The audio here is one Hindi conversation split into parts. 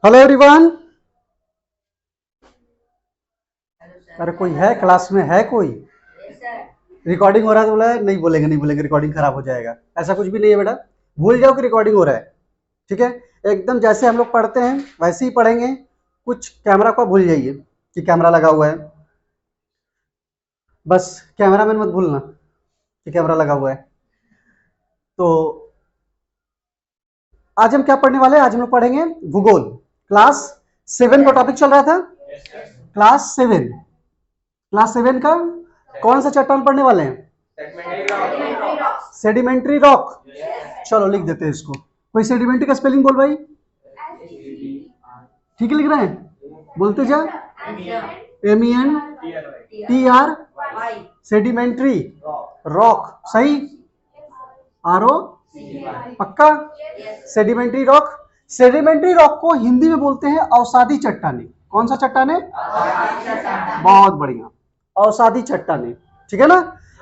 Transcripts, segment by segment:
Hello everyone. अरे कोई है क्लास में? है कोई? रिकॉर्डिंग हो रहा है तो बोला है नहीं बोलेंगे, नहीं बोलेंगे, रिकॉर्डिंग खराब हो जाएगा। ऐसा कुछ भी नहीं है बेटा, भूल जाओ कि रिकॉर्डिंग हो रहा है। ठीक है, एकदम जैसे हम लोग पढ़ते हैं वैसे ही पढ़ेंगे। कुछ कैमरा को भूल जाइए कि कैमरा लगा हुआ है, बस कैमरा मैन मत भूलना कि कैमरा लगा हुआ है। तो आज हम क्या पढ़ने वाले हैं? आज हम लोग पढ़ेंगे भूगोल। क्लास 7 का टॉपिक चल रहा था। क्लास 7 का कौन सा चट्टान पढ़ने वाले हैं? Sedimentary rock. चलो लिख देते हैं इसको। कोई सेडिमेंट्री का स्पेलिंग बोल भाई। ठीक है, लिख रहे हैं, बोलते जा। MENTR सेडिमेंट्री रॉक, सही। RO पक्का। Sedimentary rock. सेडिमेंट्री रॉक को हिंदी में बोलते हैं अवसादी चट्टानें। कौन सा चट्टानें? बहुत बढ़िया, अवसादी चट्टानें। ठीक है ना।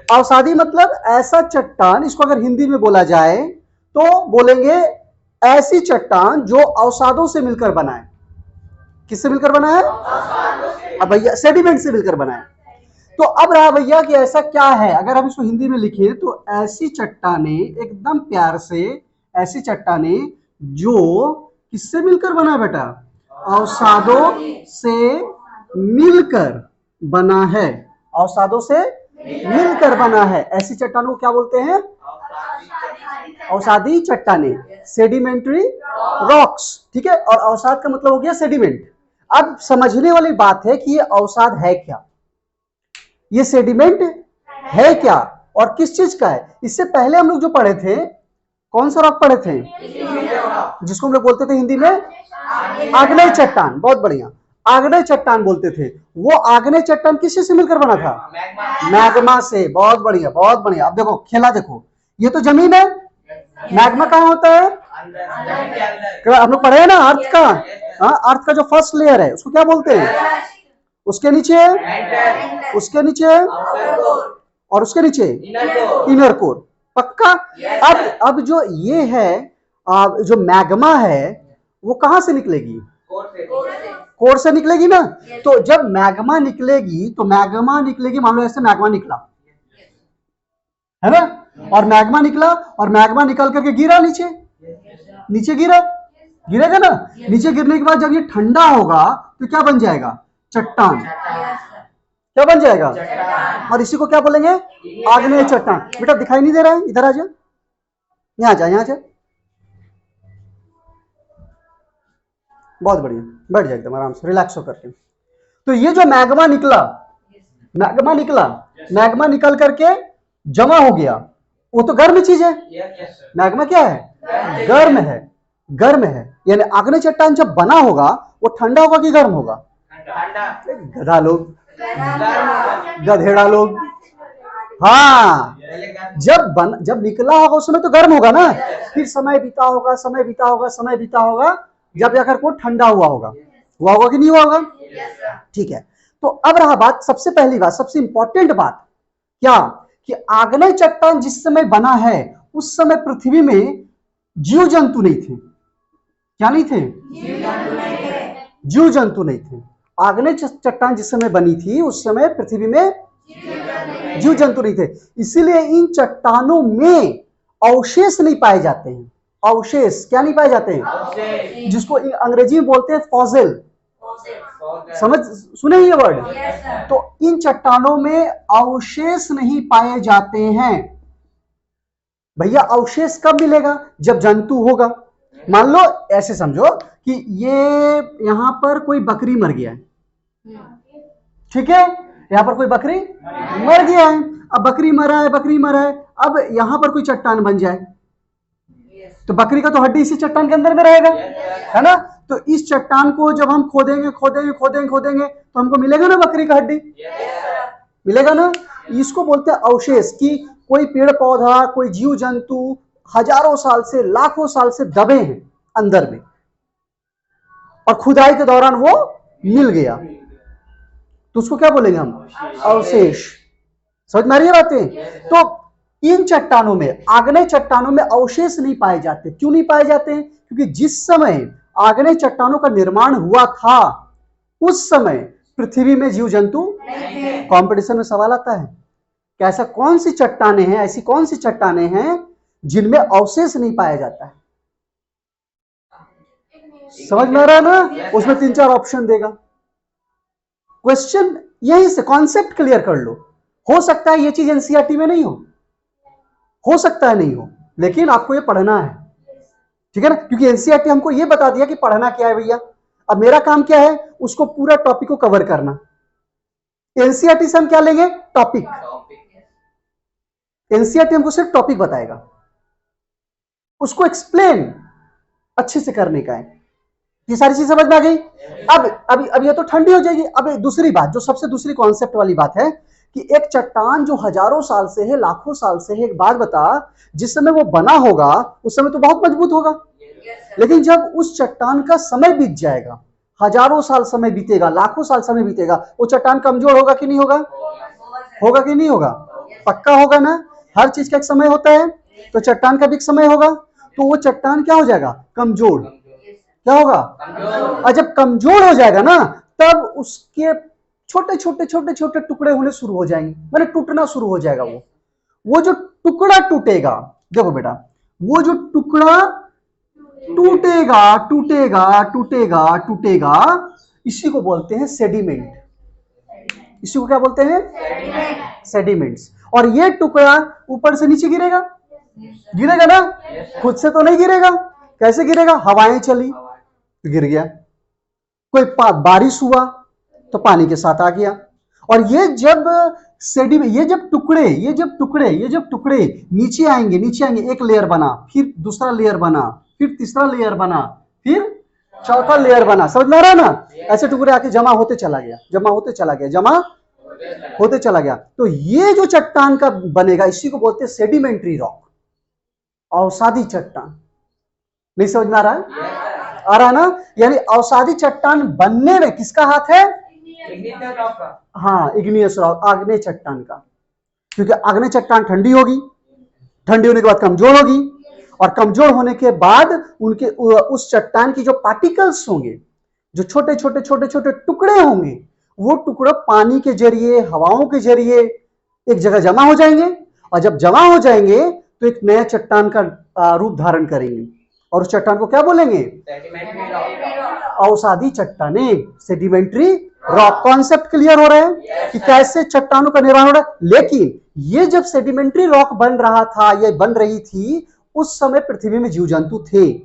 अवसादी मतलब ऐसा चट्टान, इसको अगर हिंदी में बोला जाए तो बोलेंगे ऐसी चट्टान जो अवसादों से मिलकर बना है। किससे मिलकर बना है? अब भैया सेडिमेंट से मिलकर बना है। तो अब रहा भैया कि ऐसा क्या है, अगर हम इसको हिंदी में लिखें तो ऐसी चट्टानें, एकदम प्यार से, ऐसी चट्टानें जो किससे मिलकर बना है बेटा? अवसादों से मिलकर बना है। अवसादों से मिलकर बना है, ऐसी चट्टानों को क्या बोलते हैं? अवसादी चट्टानें, सेडिमेंट्री रॉक्स। ठीक है, और अवसाद का मतलब हो गया सेडिमेंट। अब समझने वाली बात है कि ये अवसाद है क्या, ये सेडिमेंट है क्या, और किस चीज का है। इससे पहले हम लोग जो पढ़े थे, कौन सा रॉक पढ़े थे? जिसको हम लोग बोलते थे हिंदी में आग्नेय चट्टान। बहुत बढ़िया, आग्नेय चट्टान बोलते थे। वो आग्नेय चट्टान किससे से मिलकर बना था? मैग्मा से। बहुत बढ़िया, बहुत बढ़िया। अब देखो खेला, देखो ये तो जमीन है, मैग्मा कहाँ होता है? हम लोग पढ़े हैं ना अर्थ का। हाँ, अर्थ का जो फर्स्ट लेयर है उसको क्या बोलते हैं? उसके नीचे, उसके नीचे और उसके नीचे इनर कोर। पक्का। अब जो ये है, जो मैग्मा है वो कहां से निकलेगी? कोर से निकलेगी ना। तो जब मैग्मा निकलेगी तो मैग्मा निकलेगी, मान लो ऐसे मैग्मा निकला है ना, और मैग्मा निकला और मैग्मा निकल करके गिरा नीचे, नीचे गिरेगा ना। नीचे गिरने के बाद जब ये ठंडा होगा तो क्या बन जाएगा? चट्टान। क्या बन जाएगा? और इसी को क्या बोलेंगे? आग्नेय चट्टान। बेटा दिखाई नहीं दे रहा है? इधर आ जा, यहां जा, यहां जा। बहुत बढ़िया, बैठ जा एकदम आराम से, रिलैक्स होकर के। तो ये जो मैग्मा निकला, मैग्मा निकल करके जमा हो गया, वो तो गर्म चीज है। मैग्मा क्या है? गर्म है, गर्म है। यानी आग्नेय चट्टान जब बना होगा वो ठंडा होगा कि गर्म होगा? गधा लोग, गधेड़ा लोग। हाँ, जब निकला होगा उस समय तो गर्म होगा ना, फिर समय बीता होगा, जब जाकर को ठंडा हुआ होगा कि नहीं हुआ होगा? ठीक है। तो अब रहा बात, सबसे पहली बात, सबसे इंपॉर्टेंट बात क्या, कि आग्नेय चट्टान जिस समय बना है उस समय पृथ्वी में जीव जंतु नहीं थे। क्या नहीं थे? जीव जंतु नहीं थे। आग्नेय चट्टान जिस समय बनी थी उस समय पृथ्वी में जीव जंतु नहीं थे। इसीलिए इन चट्टानों में अवशेष नहीं पाए जाते हैं। अवशेष क्या नहीं पाए जाते हैं? जिसको अंग्रेजी में बोलते हैं फॉसिल। सुने ये वर्ड? तो इन चट्टानों में अवशेष नहीं पाए जाते हैं। भैया अवशेष कब मिलेगा? जब जंतु होगा। मान लो ऐसे समझो कि ये यहां पर कोई बकरी मर गया है, ठीक है, यहां पर कोई बकरी मर गया है। अब बकरी मरा है, अब यहां पर कोई चट्टान बन जाए तो बकरी का तो हड्डी इसी चट्टान के अंदर में रहेगा, है ना। तो इस चट्टान को जब हम खोदेंगे तो हमको मिलेगा ना बकरी का हड्डी, मिलेगा ना। इसको बोलते हैं अवशेष, कि कोई पेड़ पौधा, कोई जीव जंतु हजारों साल से, लाखों साल से दबे हैं अंदर में और खुदाई के दौरान वो मिल गया, तो उसको क्या बोलेंगे हम? अवशेष। समझ में आ रही है बातें? तो इन चट्टानों में, आग्नेय चट्टानों में अवशेष नहीं पाए जाते। क्यों नहीं पाए जाते हैं? क्योंकि जिस समय आग्नेय चट्टानों का निर्माण हुआ था उस समय पृथ्वी में जीव जंतु कंपटीशन में सवाल आता है कि ऐसा कौन सी चट्टानें हैं, ऐसी कौन सी चट्टानें हैं जिनमें अवशेष नहीं पाया जाता है। समझ में आ रहा है ना? उसमें 3-4 ऑप्शन देगा। क्वेश्चन यहीं से कॉन्सेप्ट क्लियर कर लो। हो सकता है ये चीज एनसीईआरटी में नहीं हो सकता है नहीं हो, लेकिन आपको ये पढ़ना है, ठीक है ना? क्योंकि एनसीईआरटी हमको ये बता दिया कि पढ़ना क्या है भैया। अब मेरा काम क्या है, उसको पूरा टॉपिक को कवर करना। एनसीईआरटी से हम क्या लेंगे? टॉपिक। एनसीईआरटी हमको सिर्फ टॉपिक बताएगा, उसको एक्सप्लेन अच्छे से करने का है। ये सारी चीज समझ में आ गई? अब ये तो ठंडी हो जाएगी। अब दूसरी बात, जो सबसे दूसरी कॉन्सेप्ट वाली बात है कि एक चट्टान जो हजारों साल से है, लाखों साल से है, एक बात बता, जिस समय वो बना होगा उस समय तो बहुत मजबूत होगा, लेकिन जब उस चट्टान का समय बीत जाएगा, हजारों साल समय बीतेगा, लाखों साल समय बीतेगा, वो चट्टान कमजोर होगा कि नहीं होगा? होगा कि नहीं होगा? पक्का होगा ना? हर चीज का एक समय होता है, तो चट्टान का भी एक समय होगा। तो वो चट्टान क्या हो जाएगा? कमजोर। क्या होगा? और जब कमजोर हो जाएगा ना, तब उसके छोटे छोटे छोटे छोटे टुकड़े होने शुरू हो जाएंगे, माने टूटना शुरू हो जाएगा। वो जो टुकड़ा टूटेगा, देखो बेटा, वो जो टुकड़ा टूटेगा टूटेगा टूटेगा टूटेगा, इसी को बोलते हैं सेडिमेंट। इसी को क्या बोलते हैं? सेडिमेंट्स। और ये टुकड़ा ऊपर से नीचे गिरेगा, गिरेगा ना? खुद से तो नहीं गिरेगा। कैसे गिरेगा? हवाएं चली तो गिर गया, कोई बारिश हुआ तो पानी के साथ आ गया। और ये जब सेडिमेंट, ये जब टुकड़े नीचे आएंगे, एक लेयर बना, फिर दूसरा लेयर बना, फिर तीसरा लेयर बना, फिर चौथा लेयर बना। समझ में आ रहा है ना? ऐसे टुकड़े आके जमा होते चला गया, जमा होते चला गया। तो ये जो चट्टान का बनेगा, इसी को बोलते हैं सेडिमेंट्री रॉक, अवसादी चट्टान। नहीं समझ में आ रहा है? आ रहा है ना? यानी अवसादी चट्टान बनने में किसका हाथ है? हाँ, इग्नियस रॉक, आग्नेय चट्टान का। क्योंकि आग्नेय चट्टान ठंडी होगी, ठंडी होने के बाद कमजोर होगी, और कमजोर होने के बाद उनके उस चट्टान की जो पार्टिकल्स होंगे, जो छोटे छोटे छोटे छोटे टुकड़े होंगे, वो टुकड़े पानी के जरिए, हवाओं के जरिए एक जगह जमा हो जाएंगे, और जब जमा हो जाएंगे तो एक नया चट्टान का रूप धारण करेंगे, और उस चट्टान को क्या बोलेंगे? अवसादी चट्टानें, सेडिमेंट्री रॉक। कॉन्सेप्ट क्लियर हो रहा है कि कैसे चट्टानों का निर्माण हो रहा है। लेकिन ये जब सेडिमेंट्री रॉक बन रहा था, ये बन रही थी, उस समय पृथ्वी में जीव जंतु थे,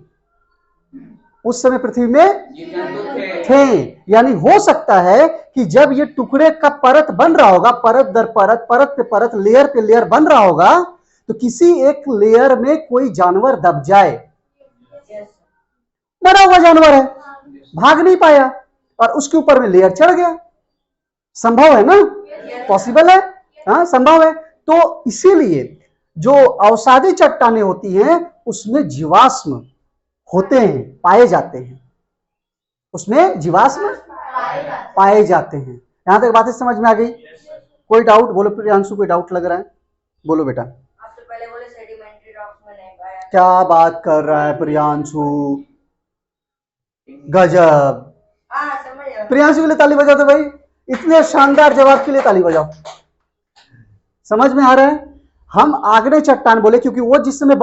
उस समय पृथ्वी में थे। यानी हो सकता है कि जब ये टुकड़े का परत बन रहा होगा, परत दर परत, परत पे परत, लेयर पे लेयर बन रहा होगा, तो किसी एक लेयर में कोई जानवर दब जाए, मरा हुआ जानवर है, भाग नहीं पाया, और उसके ऊपर में लेयर चढ़ गया। संभव है ना? पॉसिबल है, हाँ संभव है। तो इसीलिए जो अवसादी चट्टानें होती हैं, उसमें जीवाश्म होते हैं, पाए जाते हैं, उसमें जीवाश्म पाए जाते हैं। यहां तक बातें समझ में आ गई? कोई डाउट? बोलो प्रियांशु, कोई डाउट लग रहा है? बोलो बेटा। आप तो पहले बोले सेडिमेंट्री रॉक्स में नहीं पाया। क्या बात कर रहा है प्रियांशु, गजब। प्रियांशु के लिए ताली बजाओ तो भाई, इतने शानदार जवाब के लिए ताली बजाओ। समझ में आ रहा है? हम आग्नेय चट्टान बोले क्योंकि वो जिस समय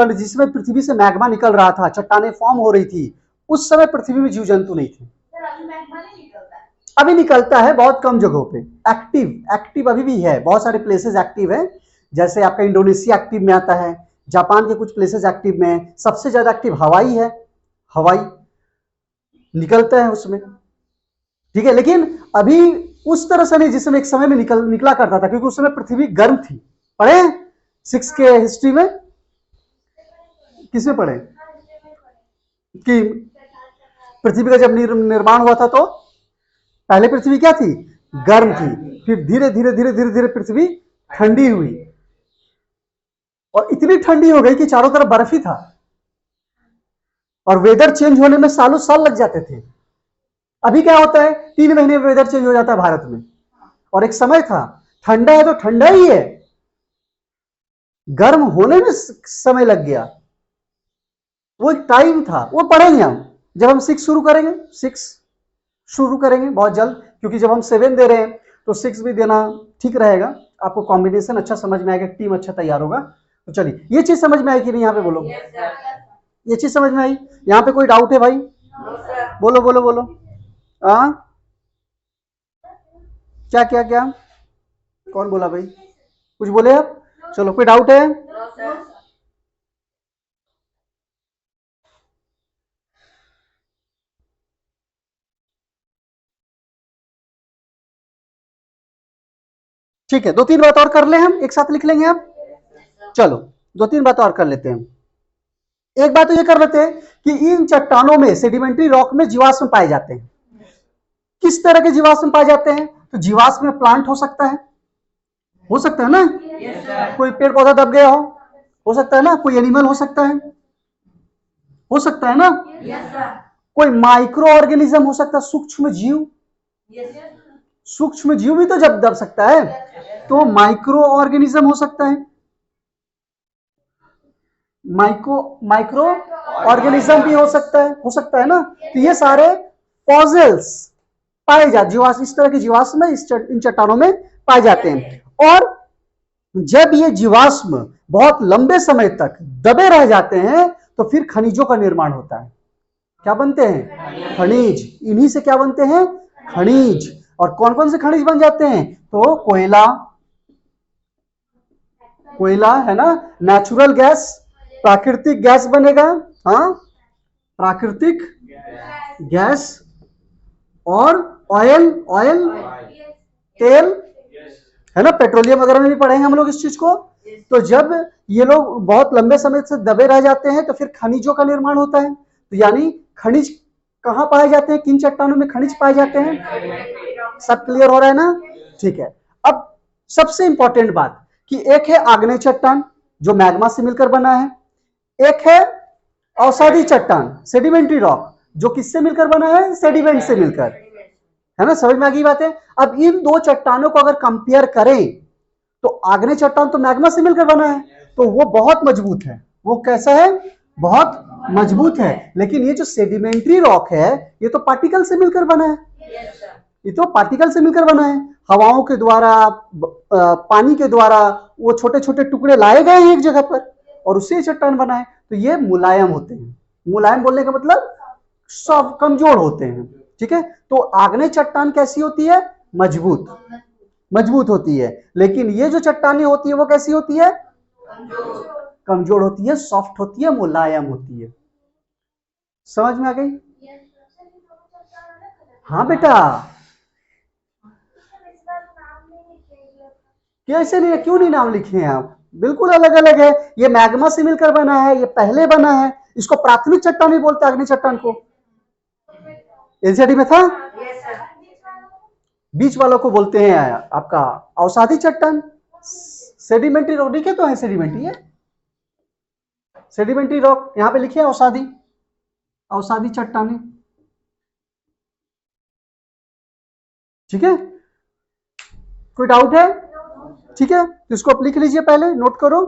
पृथ्वी से मैग्मा निकल रहा था, चट्टानें फॉर्म हो रही थी, उस समय पृथ्वी में जीव जंतु नहीं थे। अभी निकलता है बहुत कम जगहों पे, एक्टिव अभी भी है, बहुत सारे प्लेसेस एक्टिव है। जैसे आपका इंडोनेशिया एक्टिव में आता है, जापान के कुछ प्लेसेस एक्टिव में है, सबसे ज्यादा एक्टिव हवाई है, हवाई निकलता है उसमें, ठीक है। लेकिन अभी उस तरह से नहीं जिस समय एक समय में निकला करता था, क्योंकि उस समय पृथ्वी गर्म थी। पढ़े 6 के हिस्ट्री में? किसमें पढ़े कि पृथ्वी का जब निर्माण हुआ था तो पहले पृथ्वी क्या थी? गर्म थी, फिर धीरे धीरे धीरे धीरे धीरे पृथ्वी ठंडी हुई, और इतनी ठंडी हो गई कि चारों तरफ बर्फ ही था, और वेदर चेंज होने में सालों साल लग जाते थे। अभी क्या होता है, 3 महीने में वेदर चेंज हो जाता है भारत में, और एक समय था ठंडा है तो ठंडा ही है, गर्म होने में समय लग गया, वो एक टाइम था, वो पढ़ेंगे हम, जब हम 6 शुरू करेंगे, 6 शुरू करेंगे बहुत जल्द, क्योंकि जब हम 7 दे रहे हैं तो 6 भी देना ठीक रहेगा, आपको कॉम्बिनेशन अच्छा समझ में आएगा, टीम अच्छा तैयार होगा। तो चलिए, ये चीज समझ में आई कि नहीं? यहाँ पे बोलो, ये चीज समझ में आई? यहाँ पे कोई डाउट है भाई? बोलो बोलो बोलो। हाँ, क्या क्या क्या? कौन बोला भाई? कुछ बोले आप? चलो, कोई डाउट है? ठीक है, 2-3 बात और कर ले, हम एक साथ लिख लेंगे आप। चलो, 2-3 बात और कर लेते हैं। एक बात तो ये कर लेते हैं कि इन चट्टानों में, सेडिमेंट्री रॉक में जीवाश्म पाए जाते हैं। किस तरह के जीवाश्म पाए जाते हैं? तो जीवाश्म में प्लांट हो सकता है ना? कोई पेड़ पौधा दब गया हो सकता है ना? कोई एनिमल हो सकता है ना? कोई माइक्रो ऑर्गेनिज्म हो सकता है, सूक्ष्म जीव। सूक्ष्म जीव भी तो जब दब सकता है, तो माइक्रो ऑर्गेनिज्म हो सकता है, माइक्रो ऑर्गेनिज्म भी हो सकता है ना? तो ये सारे फॉसिल्स पाए जाते, जीवाश्म, इस तरह के जीवाश्म इन चट्टानों में पाए जाते हैं। और जब ये जीवाश्म बहुत लंबे समय तक दबे रह जाते हैं तो फिर खनिजों का निर्माण होता है। क्या बनते हैं? खनिज। इन्हीं से क्या बनते हैं? खनिज। और कौन कौन से खनिज बन जाते हैं? तो कोयला है ना, नेचुरल गैस, प्राकृतिक गैस बनेगा। हाँ, प्राकृतिक गैस और ऑयल तेल, है ना, पेट्रोलियम वगैरह में भी पढ़ेंगे हम लोग इस चीज को। तो जब ये लोग बहुत लंबे समय से दबे रह जाते हैं तो फिर खनिजों का निर्माण होता है। तो यानी खनिज कहां पाए जाते हैं? किन चट्टानों में खनिज पाए जाते हैं? सब क्लियर हो रहा है ना? ठीक है। अब सबसे इंपॉर्टेंट बात कि एक है आग्नेय चट्टान जो मैग्मा से मिलकर बना है, एक है अवसादी चट्टान, सेडिमेंट्री रॉक, जो किससे मिलकर बना है? सेडिमेंट से मिलकर, है ना? समझ में आ गई बात है? अब इन दो चट्टानों को अगर कंपेयर करें तो आग्नेय चट्टान तो मैग्मा से मिलकर बना है, तो वो बहुत मजबूत है। वो कैसा है? बहुत मजबूत है। लेकिन ये जो सेडिमेंट्री रॉक है, ये तो पार्टिकल से मिलकर बना है। ये तो पार्टिकल से मिलकर बना है, हवाओं के द्वारा, पानी के द्वारा वो छोटे छोटे टुकड़े लाए गए हैं एक जगह पर और उससे चट्टान बना है। तो ये मुलायम होते हैं। मुलायम बोलने का मतलब सॉफ्ट, कमजोर होते हैं। ठीक है? तो आग्नेय चट्टान कैसी होती है? मजबूत होती है। लेकिन ये जो चट्टानें होती है वो कैसी होती है? कमजोर होती है, सॉफ्ट होती है, मुलायम होती है। समझ में आ गई? हाँ बेटा, कैसे नहीं, क्यों नहीं नाम लिखे हैं आप? बिल्कुल अलग अलग है। ये मैग्मा से मिलकर बना है, ये पहले बना है। इसको प्राथमिक चट्टान भी बोलते हैं, अग्नि चट्टान को। एनसीईआरटी में था। बीच वालों को बोलते हैं आपका अवसादी चट्टान। सेडिमेंट्री रॉक लिखे तो है, सेडिमेंट्री है, सेडिमेंट्री रॉक यहां पे लिखे अवसादी चट्टानें। ठीक है? कोई डाउट है? ठीक है, तो इसको आप लिख लीजिए, पहले नोट करो।